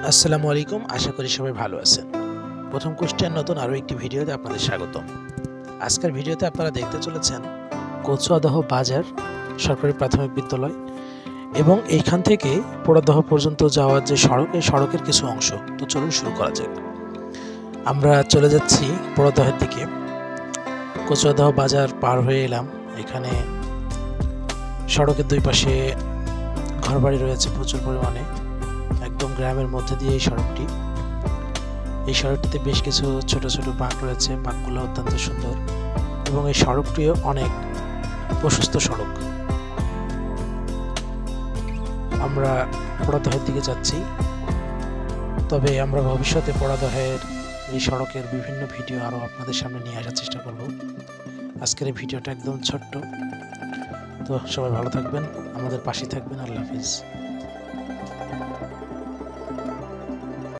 আসসালামু আলাইকুম, আশা করি সবাই ভালো আছেন। প্রথম কুষ্টিয়ার নতুন আরও একটি ভিডিওতে আপনাদের স্বাগতম। আজকের ভিডিওতে আপনারা দেখতে চলেছেন কচুয়াদহ বাজার সরকারি প্রাথমিক বিদ্যালয় এবং এইখান থেকে পোড়াদহ পর্যন্ত যাওয়ার যে সড়ক, এই সড়কের কিছু অংশ। তো চলুন শুরু করা যাক। আমরা চলে যাচ্ছি পোড়াদহের দিকে। কচুয়াদহ বাজার পার হয়ে এলাম। এখানে সড়কের দুই পাশে ঘরবাড়ি রয়েছে প্রচুর পরিমাণে। একদম গ্রামের মধ্যে দিয়ে এই সড়কটি। এই সড়কটিতে বেশ কিছু ছোট ছোট বাঁক রয়েছে, বাঁকগুলো অত্যন্ত সুন্দর এবং এই সড়কটিও অনেক প্রশস্ত সড়ক। আমরা পোড়াদহের দিকে যাচ্ছি, তবে আমরা ভবিষ্যতে পোড়াদহের এই সড়কের বিভিন্ন ভিডিও আরও আপনাদের সামনে নিয়ে আসার চেষ্টা করব। আজকের এই ভিডিওটা একদম ছোট্ট। তো সবাই ভালো থাকবেন, আমাদের পাশে থাকবেন। আল্লাহ হাফিজ।